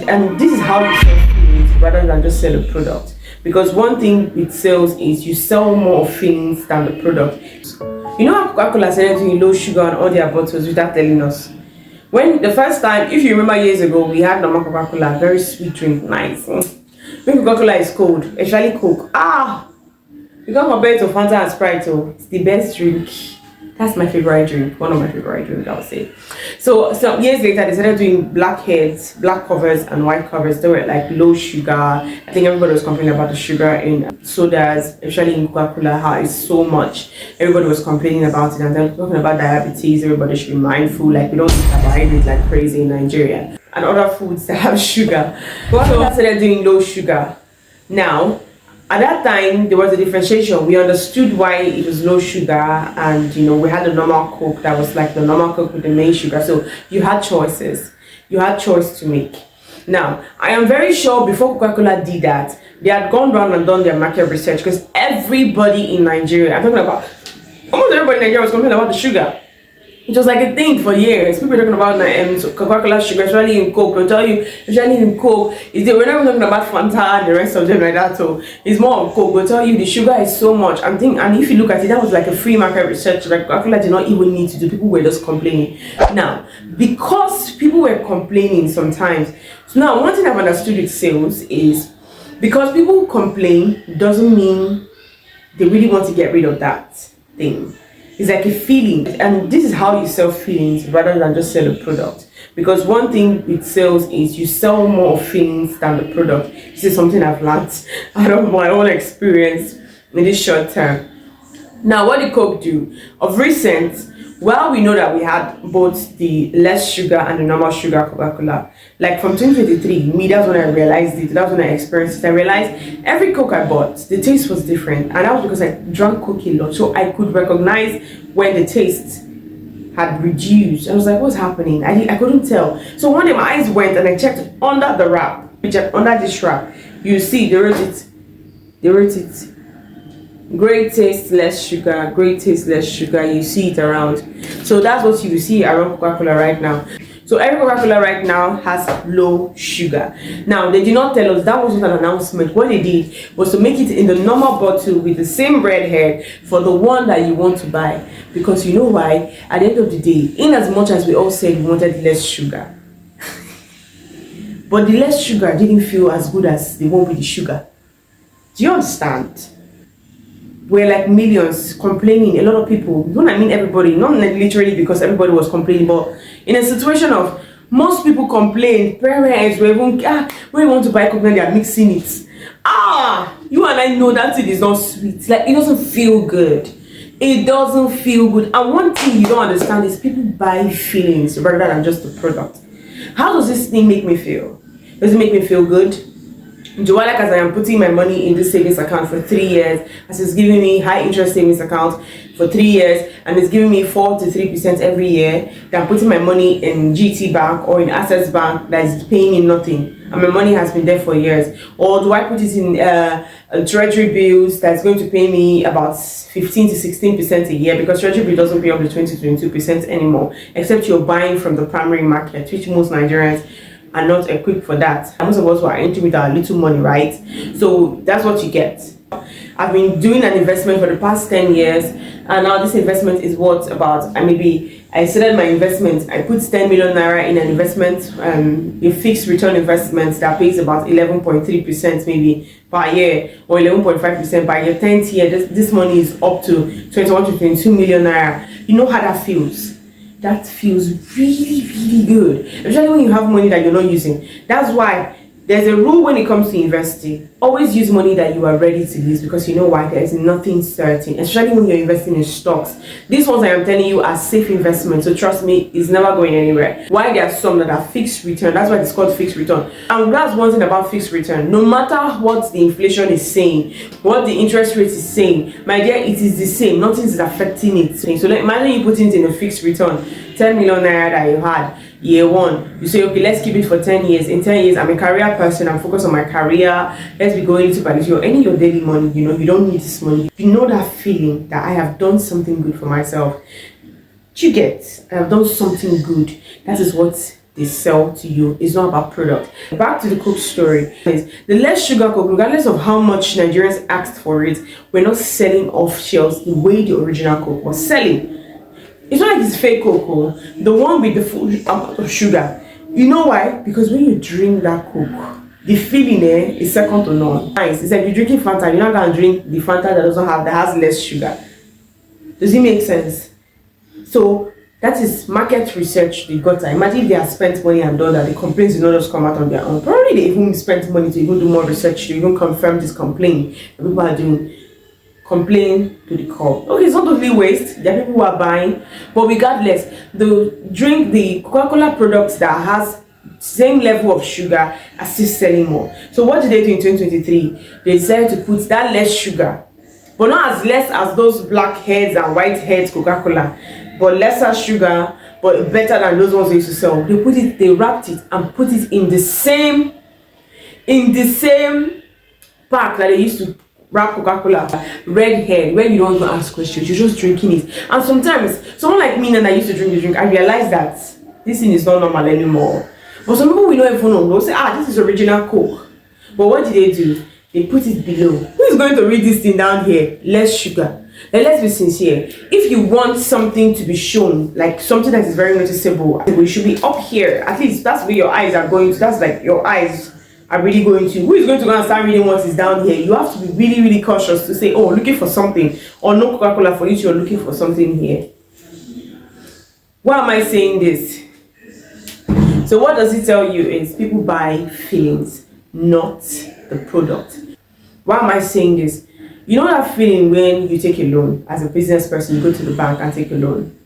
and this is how you sell feelings rather than just sell a product. Because one thing with sales is you sell more feelings than the product. You know how Coca-Cola started doing low sugar on all their bottles without telling us? When the first time, if you remember years ago, we had normal Coca-Cola, very sweet drink, nice. When Coca-Cola is cold, especially Coke, you can't compare it to Fanta and Sprite, it's the best drink. That's my favorite drink, one of my favorite drinks, I would say. So years later, they started doing black heads, black covers, and white covers. They were like low sugar. I think everybody was complaining about the sugar in sodas, especially in Coca-Cola, how it's so much. Everybody was complaining about it, and then talking about diabetes. Everybody should be mindful, like we don't eat carbohydrates like crazy in Nigeria, and other foods that have sugar. Coca-Cola started doing low sugar. Now, at that time, there was a differentiation. We understood why it was low sugar, and we had the normal Coke that was like the normal Coke with the main sugar. So you had choices. You had choice to make. Now, I am very sure before Coca-Cola did that, they had gone down and done their market research, because everybody in Nigeria, I'm talking about almost everybody in Nigeria, was complaining about the sugar. It was like a thing for years. People were talking about Coca-Cola sugar, especially in Coke. They'll tell you, especially in Coke, we're not talking about Fanta and the rest of them like that. So it's more on Coke. They'll tell you the sugar is so much. And if you look at it, that was like a free market research. Like Coca-Cola did not even need to do. People were just complaining. Now, because people were complaining sometimes. So now, one thing I've understood with sales is because people complain doesn't mean they really want to get rid of that thing. It's like a feeling, and this is how you sell feelings rather than just sell a product. Because one thing with sales is you sell more feelings than the product. This is something I've learned out of my own experience in this short term. Now, what did Coke do? Of recent, well, we know that we had both the less sugar and the normal sugar Coca-Cola. Like from 2023, that's when I realized it. That's when I experienced it. I realized every Coke I bought, the taste was different. And that was because I drank Coke a lot. So I could recognize when the taste had reduced. I was like, what's happening? I couldn't tell. So one day my eyes went and I checked under the wrap. Under this wrap. You see, they wrote it. Great taste, less sugar. Great taste, less sugar. You see it around. So that's what you see around Coca-Cola right now. So every Coca-Cola right now has low sugar. Now, they did not tell us, that wasn't an announcement. What they did was to make it in the normal bottle with the same red head for the one that you want to buy. Because you know why? At the end of the day, in as much as we all said we wanted less sugar, but the less sugar didn't feel as good as the one with the sugar. Do you understand? We're like millions complaining. A lot of people, when I mean everybody, not literally because everybody was complaining, but in a situation of most people complained, parents were even, when you want to buy coconut, they are mixing it. You and I know that it is not sweet. Like, it doesn't feel good. It doesn't feel good. And one thing you don't understand is people buy feelings rather than just the product. How does this thing make me feel? Does it make me feel good? Do I like, as I am putting my money in this savings account for 3 years, as it's giving me high interest savings account for 3 years, and it's giving me 4 to 3% every year, that I'm putting my money in GT Bank or in Access Bank that is paying me nothing, and my money has been there for years? Or do I put it in treasury bills that's going to pay me about 15 to 16% a year, because treasury bill doesn't pay up to 20 to 22% anymore, except you're buying from the primary market, which most Nigerians are not equipped for that. Most of us were into with our little money, right? So that's what you get. I've been doing an investment for the past 10 years, and now this investment is what about, I started my investment. I put 10 million naira in an investment, a fixed return investment that pays about 11.3% maybe per year, or 11.5% per year. 10th year, this money is up to 21 to 22 million naira. You know how that feels? That feels really, really good, especially when you have money that you're not using. That's why there's a rule when it comes to investing. Always use money that you are ready to use, because you know why? There is nothing certain, especially when you're investing in stocks. These ones I am telling you are safe investments, so trust me, it's never going anywhere. Why? There are some that are fixed return. That's why it's called fixed return. And that's one thing about fixed return. No matter what the inflation is saying, what the interest rate is saying, my dear, it is the same. Nothing is affecting it. So imagine you put it in a fixed return, 10 million naira that you had year one. You say, okay, let's keep it for 10 years. In 10 years, I'm a career person. I'm focused on my career. Let's be going into by you're earning your daily money. You don't need this money. You know that feeling that I have done something good for myself. You get, I have done something good. That is what they sell to you. It's not about product. Back to the Coke story. The less sugar Coke, regardless of how much Nigerians asked for it, we're not selling off shelves the way the original Coke was selling. It's not like it's fake Coke, the one with the full amount of sugar. You know why? Because when you drink that Coke, the feeling is second to none. Nice. It's like you're drinking Fanta, you're not gonna drink the Fanta that has less sugar. Does it make sense? So that is market research they got. Imagine if they have spent money and done that, the complaints will not just come out on their own. Probably they even spent money to even do more research to even confirm this complaint that people are doing. Complain to the call. Okay, it's not totally waste. There are people who are buying, but regardless, the Coca-Cola products that has same level of sugar are still selling more. So what did they do in 2023? They decided to put that less sugar, but not as less as those black heads and white heads Coca-Cola, but lesser sugar, but better than those ones they used to sell. They wrapped it and put it in the same pack that they used to wrap Coca-Cola. Red head, where you don't even ask questions, you're just drinking it. And sometimes, someone like me and I used to drink the drink, I realized that this thing is not normal anymore. But some people we don't even know. They'll say, this is original Coke. But what did they do? They put it below. Who is going to read this thing down here? Less sugar. Now let's be sincere. If you want something to be shown, like something that is very noticeable, it should be up here. At least that's where your eyes are going to. That's like your eyes are really going to. Who is going to go and start reading what is down here? You have to be really, really cautious to say, oh, looking for something. Or no Coca-Cola for you, you're looking for something here. Why am I saying this? So what does it tell you is people buy feelings, not the product. Why am I saying this? You know that feeling when you take a loan as a business person, you go to the bank and take a loan.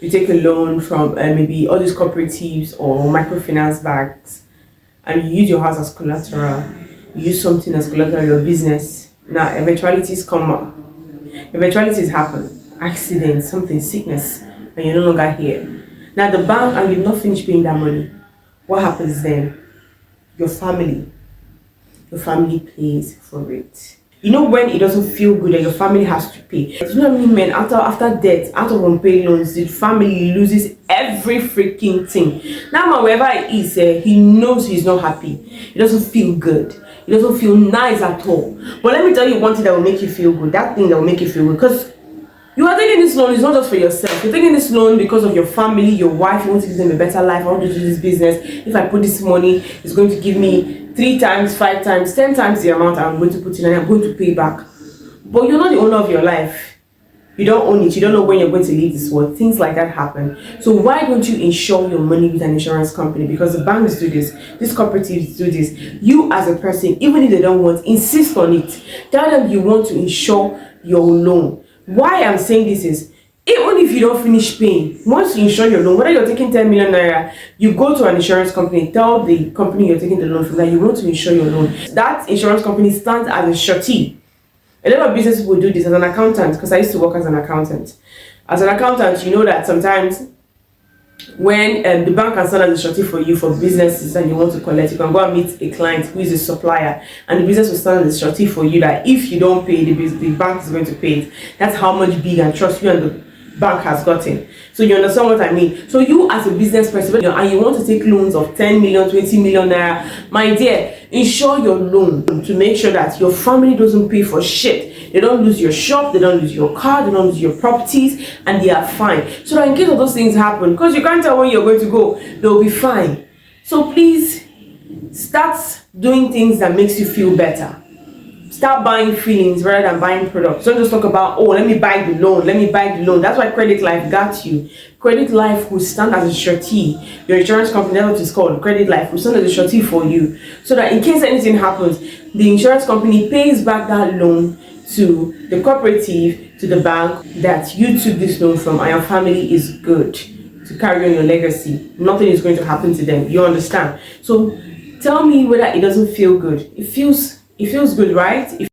You take a loan from maybe all these cooperatives or microfinance banks, and you use your house as collateral. You use something as collateral, your business. Now eventualities come up. Eventualities happen. Accidents, something, sickness, and you're no longer here. Now the bank, and you've not finished paying that money. What happens then? Your family pays for it. You know when it doesn't feel good and your family has to pay. You know what I mean, men? After debt, out of unpaid loans, the family loses every freaking thing. Now man, wherever he is, he knows he's not happy. He doesn't feel good. It doesn't feel nice at all. But let me tell you one thing that will make you feel good. That thing that will make you feel good, because you are taking this loan, it's not just for yourself. You're taking this loan because of your family, your wife. You want to give them a better life. I want to do this business. If I put this money, it's going to give me 3 times, 5 times, 10 times the amount I'm going to put in, and I'm going to pay back. But you're not the owner of your life. You don't own it. You don't know when you're going to leave this world. Things like that happen. So why don't you insure your money with an insurance company? Because the banks do this. These cooperatives do this. You as a person, even if they don't want, insist on it. Tell them you want to insure your loan. Why I'm saying this is, even if you don't finish paying, once you insure your loan, whether you're taking 10 million naira, you go to an insurance company, tell the company you're taking the loan from that you want to insure your loan. That insurance company stands as a surety. A lot of business people do this. As an accountant, because I used to work as an accountant. As an accountant, you know that sometimes when the bank can stand as a surety for you for businesses and you want to collect, you can go and meet a client who is a supplier, and the business will stand as a surety for you that if you don't pay, the bank is going to pay it. That's how much big and trust you and the bank has gotten. So you understand what I mean? So you as a business person, and you want to take loans of 10 million, 20 million naira, my dear, insure your loan to make sure that your family doesn't pay for shit. They don't lose your shop, they don't lose your car, they don't lose your properties, and they are fine. So that in case of those things happen, because you can't tell when you're going to go, they'll be fine. So please start doing things that makes you feel better. Start buying feelings rather than buying products. Don't just talk about, oh, let me buy the loan, let me buy the loan. That's why Credit Life got you. Credit Life will stand as a surety. Your insurance company, that's what it's called. Credit Life will stand as a surety for you. So that in case anything happens, the insurance company pays back that loan to the cooperative, to the bank that you took this loan from, and your family is good to carry on your legacy. Nothing is going to happen to them. You understand? So tell me whether it doesn't feel good. It feels good, right?